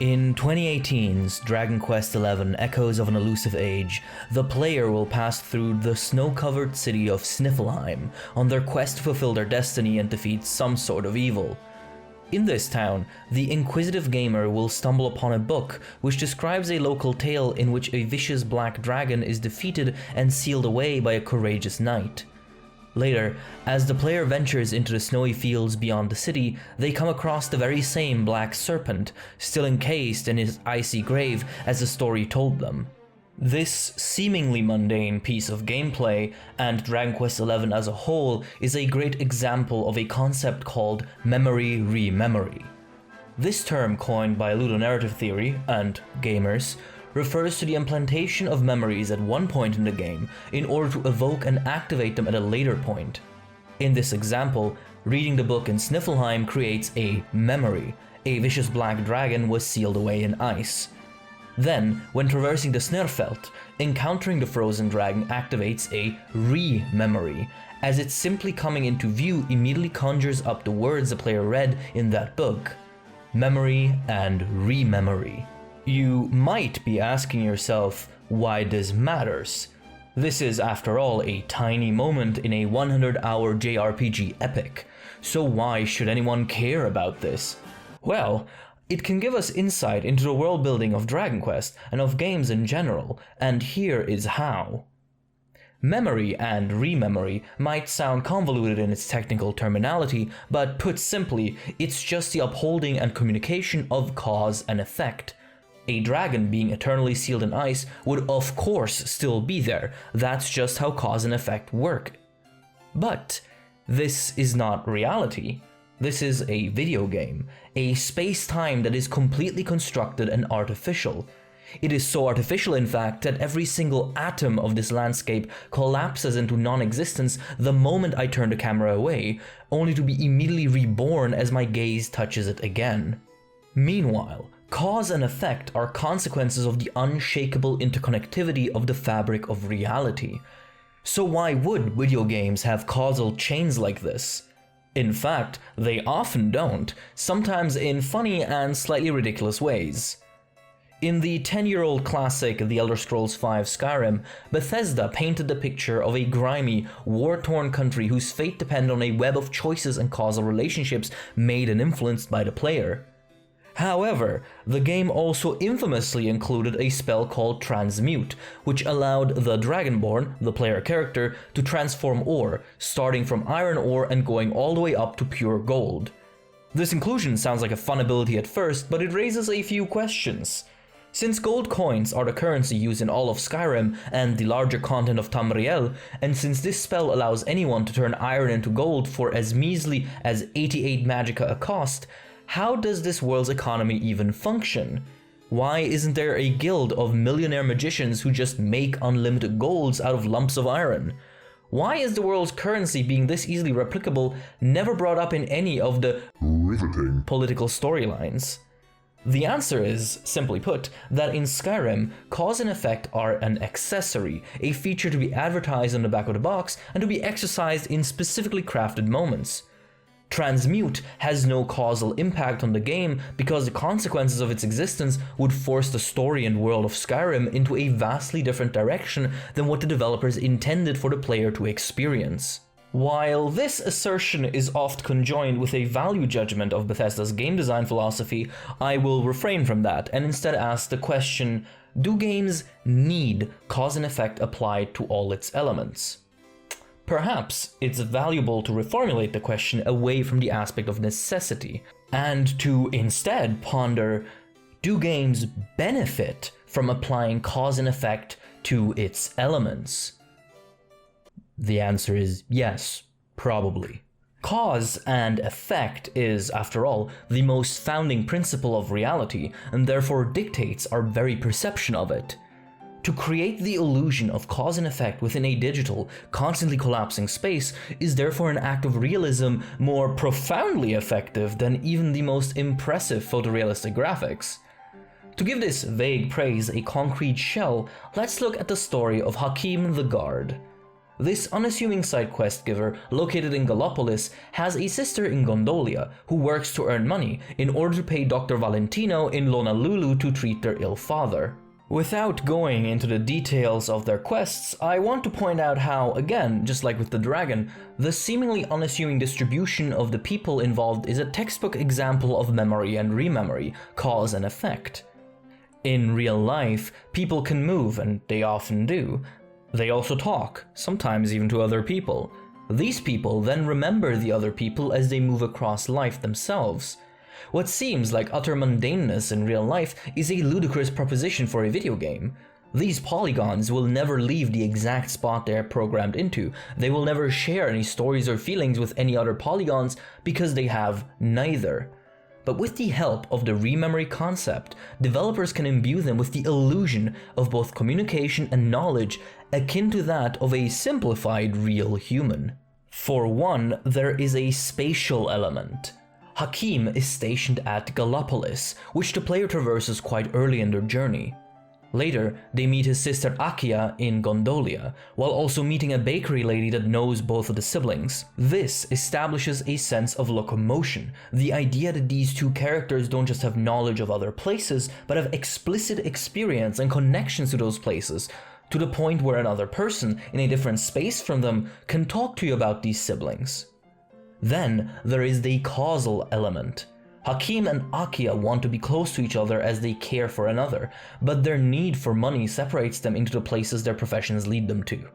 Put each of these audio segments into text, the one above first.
In 2018's Dragon Quest XI Echoes of an Elusive Age, the player will pass through the snow-covered city of Sniffelheim on their quest to fulfill their destiny and defeat some sort of evil. In this town, the inquisitive gamer will stumble upon a book which describes a local tale in which a vicious black dragon is defeated and sealed away by a courageous knight. Later, as the player ventures into the snowy fields beyond the city, they come across the very same black serpent, still encased in his icy grave as the story told them. This seemingly mundane piece of gameplay, and Dragon Quest XI as a whole, is a great example of a concept called memory-re-memory. This term, coined by ludonarrative theory and gamers, refers to the implantation of memories at one point in the game in order to evoke and activate them at a later point. In this example, reading the book in Sniffelheim creates a memory. A vicious black dragon was sealed away in ice. Then, when traversing the Snurfelt, encountering the frozen dragon activates a re-memory, as it simply coming into view immediately conjures up the words the player read in that book. Memory and re-memory. You might be asking yourself why this matters. This is, after all, a tiny moment in a 100-hour JRPG epic, so why should anyone care about this? Well, it can give us insight into the world building of Dragon Quest and of games in general, and here is how. Memory and re-memory might sound convoluted in its technical terminology, but put simply, it's just the upholding and communication of cause and effect. A dragon being eternally sealed in ice would of course still be there, that's just how cause and effect work. But this is not reality. This is a video game, a space-time that is completely constructed and artificial. It is so artificial, in fact, that every single atom of this landscape collapses into non-existence the moment I turn the camera away, only to be immediately reborn as my gaze touches it again. Meanwhile, cause and effect are consequences of the unshakable interconnectivity of the fabric of reality. So why would video games have causal chains like this? In fact, they often don't, sometimes in funny and slightly ridiculous ways. In the 10-year-old classic The Elder Scrolls V Skyrim, Bethesda painted the picture of a grimy, war-torn country whose fate depended on a web of choices and causal relationships made and influenced by the player. However, the game also infamously included a spell called Transmute, which allowed the Dragonborn, the player character, to transform ore, starting from iron ore and going all the way up to pure gold. This inclusion sounds like a fun ability at first, but it raises a few questions. Since gold coins are the currency used in all of Skyrim and the larger content of Tamriel, and since this spell allows anyone to turn iron into gold for as measly as 88 magicka a cost, how does this world's economy even function? Why isn't there a guild of millionaire magicians who just make unlimited golds out of lumps of iron? Why is the world's currency being this easily replicable never brought up in any of the riveting political storylines? The answer is, simply put, that in Skyrim, cause and effect are an accessory, a feature to be advertised on the back of the box and to be exercised in specifically crafted moments. Transmute has no causal impact on the game because the consequences of its existence would force the story and world of Skyrim into a vastly different direction than what the developers intended for the player to experience. While this assertion is oft conjoined with a value judgment of Bethesda's game design philosophy, I will refrain from that and instead ask the question, do games need cause and effect applied to all its elements? Perhaps it's valuable to reformulate the question away from the aspect of necessity, and to instead ponder, do games benefit from applying cause and effect to its elements? The answer is yes, probably. Cause and effect is, after all, the most founding principle of reality, and therefore dictates our very perception of it. To create the illusion of cause and effect within a digital, constantly collapsing space is therefore an act of realism more profoundly effective than even the most impressive photorealistic graphics. To give this vague praise a concrete shell, let's look at the story of Hakim the Guard. This unassuming side quest giver, located in Gallopolis, has a sister in Gondolia who works to earn money in order to pay Dr. Valentino in Lonalulu to treat their ill father. Without going into the details of their quests, I want to point out how, again, just like with the dragon, the seemingly unassuming distribution of the people involved is a textbook example of memory and rememory, cause and effect. In real life, people can move, and they often do. They also talk, sometimes even to other people. These people then remember the other people as they move across life themselves. What seems like utter mundaneness in real life is a ludicrous proposition for a video game. These polygons will never leave the exact spot they're programmed into. They will never share any stories or feelings with any other polygons because they have neither. But with the help of the rememory concept, developers can imbue them with the illusion of both communication and knowledge akin to that of a simplified real human. For one, there is a spatial element. Hakim is stationed at Gallopolis, which the player traverses quite early in their journey. Later, they meet his sister Akia in Gondolia, while also meeting a bakery lady that knows both of the siblings. This establishes a sense of locomotion, the idea that these two characters don't just have knowledge of other places, but have explicit experience and connections to those places, to the point where another person in a different space from them can talk to you about these siblings. Then there is the causal element. Hakim and Akia want to be close to each other as they care for another, but their need for money separates them into the places their professions lead them to.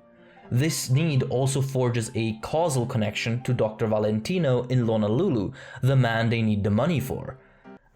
This need also forges a causal connection to Dr. Valentino in Lonalulu, the man they need the money for.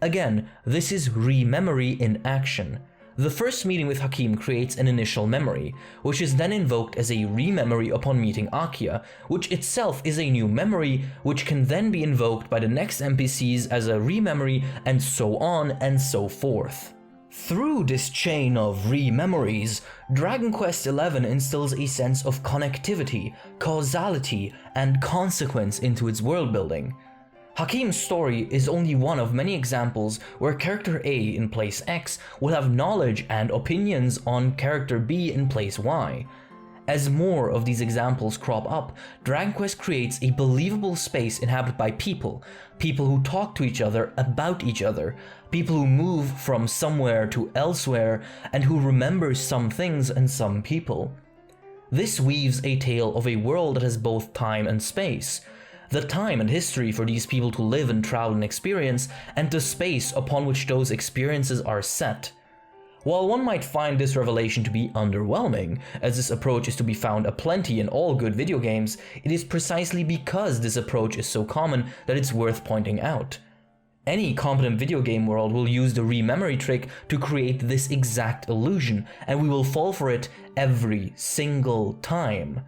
Again, this is rememory in action. The first meeting with Hakim creates an initial memory, which is then invoked as a rememory upon meeting Akia, which itself is a new memory, which can then be invoked by the next NPCs as a rememory, and so on and so forth. Through this chain of rememories, Dragon Quest XI instills a sense of connectivity, causality, and consequence into its world-building. Hakim's story is only one of many examples where character A in place X will have knowledge and opinions on character B in place Y. As more of these examples crop up, Dragon Quest creates a believable space inhabited by people who talk to each other about each other, people who move from somewhere to elsewhere, and who remember some things and some people. This weaves a tale of a world that has both time and space. The time and history for these people to live and travel and experience, and the space upon which those experiences are set. While one might find this revelation to be underwhelming, as this approach is to be found aplenty in all good video games, it is precisely because this approach is so common that it's worth pointing out. Any competent video game world will use the rememory trick to create this exact illusion, and we will fall for it every single time.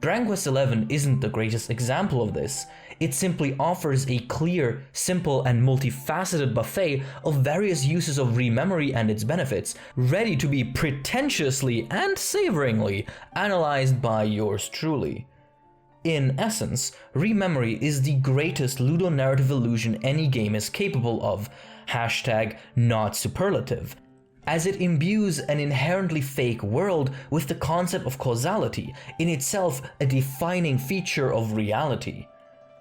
Dragon Quest XI isn't the greatest example of this. It simply offers a clear, simple, and multifaceted buffet of various uses of rememory and its benefits, ready to be pretentiously and savoringly analyzed by yours truly. In essence, rememory is the greatest ludonarrative illusion any game is capable of, #not superlative, as it imbues an inherently fake world with the concept of causality, in itself a defining feature of reality.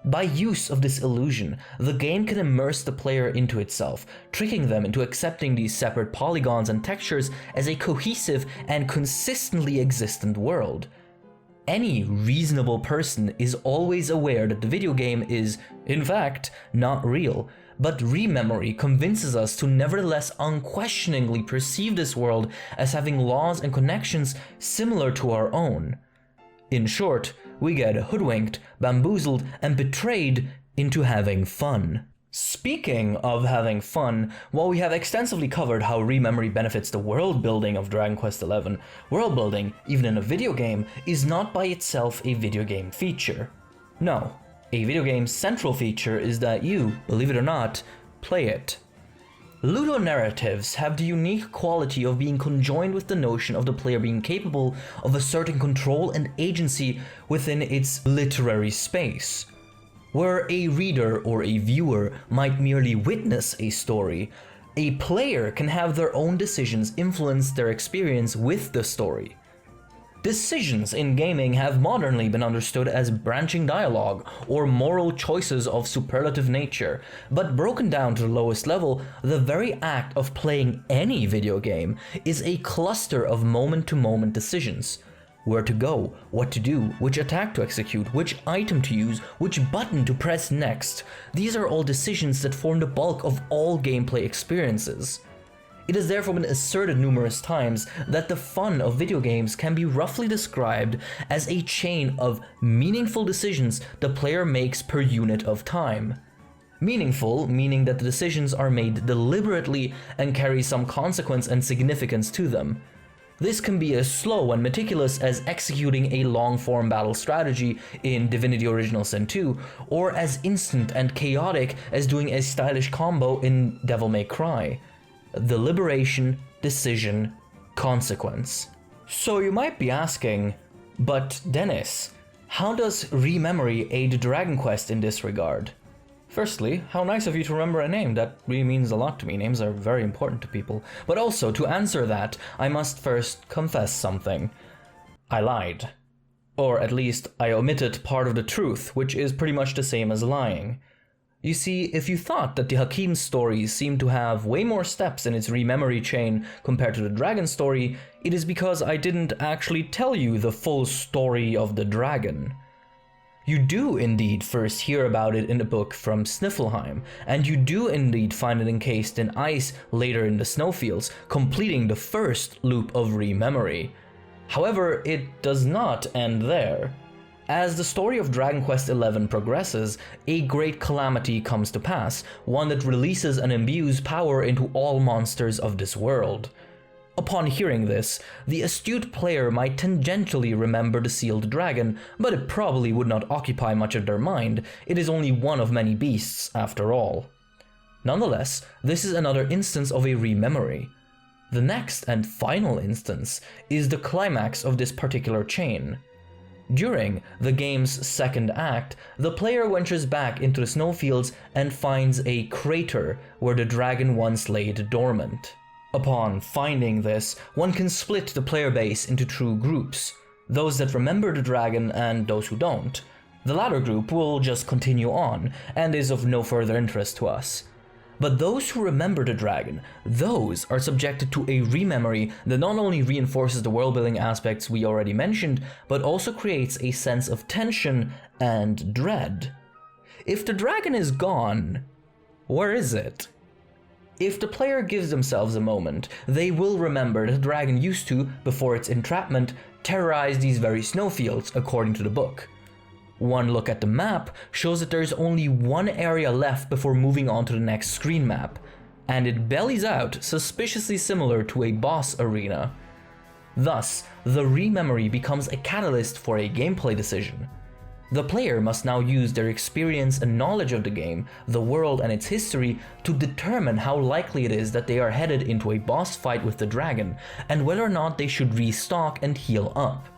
By use of this illusion, the game can immerse the player into itself, tricking them into accepting these separate polygons and textures as a cohesive and consistently existent world. Any reasonable person is always aware that the video game is, in fact, not real, but rememory convinces us to nevertheless unquestioningly perceive this world as having laws and connections similar to our own. In short, we get hoodwinked, bamboozled, and betrayed into having fun. Speaking of having fun, while we have extensively covered how rememory benefits the world building of Dragon Quest XI, world building, even in a video game, is not by itself a video game feature. No. A video game's central feature is that you, believe it or not, play it. Ludonarratives have the unique quality of being conjoined with the notion of the player being capable of a certain control and agency within its literary space. Where a reader or a viewer might merely witness a story, a player can have their own decisions influence their experience with the story. Decisions in gaming have modernly been understood as branching dialogue or moral choices of superlative nature, but broken down to the lowest level, the very act of playing any video game is a cluster of moment-to-moment decisions. Where to go, what to do, which attack to execute, which item to use, which button to press next. These are all decisions that form the bulk of all gameplay experiences. It has therefore been asserted numerous times that the fun of video games can be roughly described as a chain of meaningful decisions the player makes per unit of time. Meaningful, meaning that the decisions are made deliberately and carry some consequence and significance to them. This can be as slow and meticulous as executing a long-form battle strategy in Divinity Original Sin 2, or as instant and chaotic as doing a stylish combo in Devil May Cry. Deliberation, decision, consequence. So you might be asking, but Dennis, how does rememory aid Dragon Quest in this regard? Firstly, how nice of you to remember a name. That really means a lot to me. Names are very important to people. But also, to answer that, I must first confess something. I lied. Or at least, I omitted part of the truth, which is pretty much the same as lying. You see, if you thought that the Hakim story seemed to have way more steps in its rememory chain compared to the dragon story, it is because I didn't actually tell you the full story of the dragon. You do indeed first hear about it in the book from Sniffelheim, and you do indeed find it encased in ice later in the snowfields, completing the first loop of rememory. However, it does not end there. As the story of Dragon Quest XI progresses, a great calamity comes to pass, one that releases and imbues power into all monsters of this world. Upon hearing this, the astute player might tangentially remember the sealed dragon, but it probably would not occupy much of their mind. It is only one of many beasts, after all. Nonetheless, this is another instance of a rememory. The next and final instance is the climax of this particular chain. During the game's second act, the player ventures back into the snowfields and finds a crater where the dragon once laid dormant. Upon finding this, one can split the player base into two groups, those that remember the dragon and those who don't. The latter group will just continue on, and is of no further interest to us. But those who remember the dragon, those are subjected to a rememory that not only reinforces the world-building aspects we already mentioned, but also creates a sense of tension and dread. If the dragon is gone, where is it? If the player gives themselves a moment, they will remember that the dragon used to, before its entrapment, terrorize these very snowfields, according to the book. One look at the map shows that there is only one area left before moving on to the next screen map, and it bellies out suspiciously similar to a boss arena. Thus, the rememory becomes a catalyst for a gameplay decision. The player must now use their experience and knowledge of the game, the world and its history to determine how likely it is that they are headed into a boss fight with the dragon, and whether or not they should restock and heal up.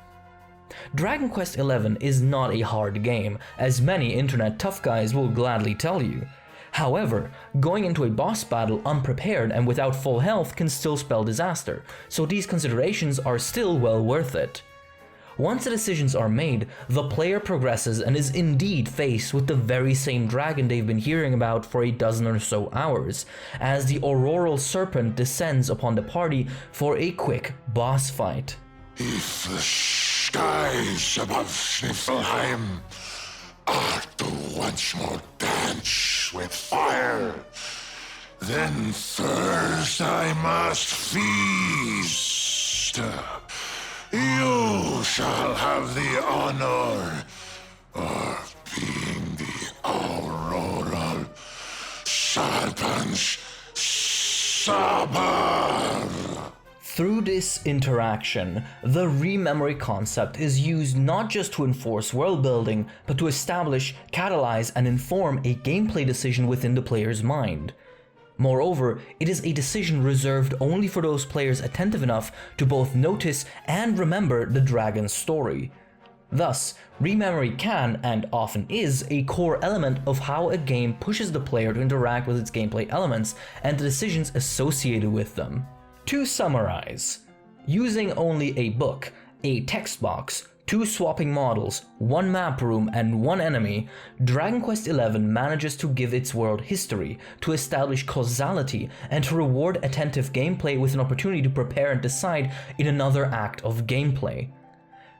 Dragon Quest XI is not a hard game, as many internet tough guys will gladly tell you. However, going into a boss battle unprepared and without full health can still spell disaster, so these considerations are still well worth it. Once the decisions are made, the player progresses and is indeed faced with the very same dragon they've been hearing about for a dozen or so hours, as the auroral serpent descends upon the party for a quick boss fight. If the skies above Sniffelheim are to once more dance with fire, then first I must feast. You shall have the honor of being the auroral serpent's sabber. Through this interaction, the rememory concept is used not just to enforce world building, but to establish, catalyze, and inform a gameplay decision within the player's mind. Moreover, it is a decision reserved only for those players attentive enough to both notice and remember the dragon's story. Thus, rememory can, and often is, a core element of how a game pushes the player to interact with its gameplay elements and the decisions associated with them. To summarize, using only a book, a text box, 2 swapping models, 1 map room, and 1 enemy, Dragon Quest XI manages to give its world history, to establish causality, and to reward attentive gameplay with an opportunity to prepare and decide in another act of gameplay.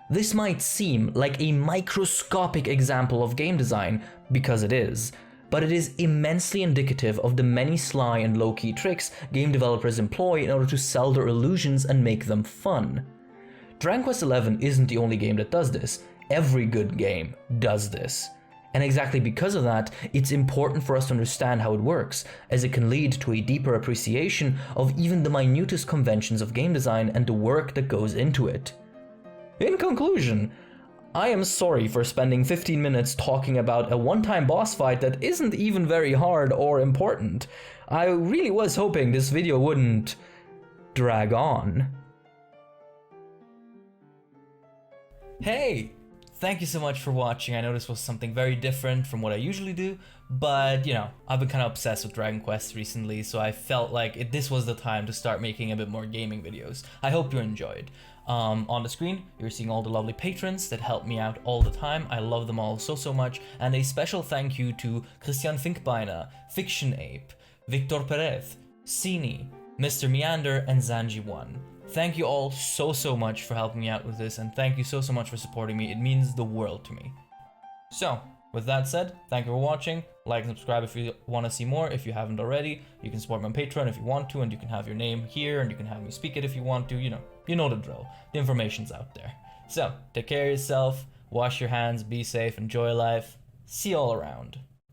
This might seem like a microscopic example of game design, because it is, but it is immensely indicative of the many sly and low-key tricks game developers employ in order to sell their illusions and make them fun. Dragon Quest XI isn't the only game that does this. Every good game does this. And exactly because of that, it's important for us to understand how it works, as it can lead to a deeper appreciation of even the minutest conventions of game design and the work that goes into it. In conclusion, I am sorry for spending 15 minutes talking about a one-time boss fight that isn't even very hard or important. I really was hoping this video wouldn't drag on. Hey! Thank you so much for watching. I know this was something very different from what I usually do, but you know, I've been kind of obsessed with Dragon Quest recently, so I felt like this was the time to start making a bit more gaming videos. I hope you enjoyed. On the screen, you're seeing all the lovely patrons that help me out all the time. I love them all so much, and a special thank you to Christian Finkbeiner, Fiction Ape, Victor Perez, Sini, Mr. Meander, and Zanji1. Thank you all so much for helping me out with this, and thank you so much for supporting me. It means the world to me. So, with that said, thank you for watching. Like and subscribe if you want to see more. If you haven't already, you can support me on Patreon if you want to, and you can have your name here, and you can have me speak it if you want to. You know the drill. The information's out there. So, take care of yourself, wash your hands, be safe, enjoy life. See you all around.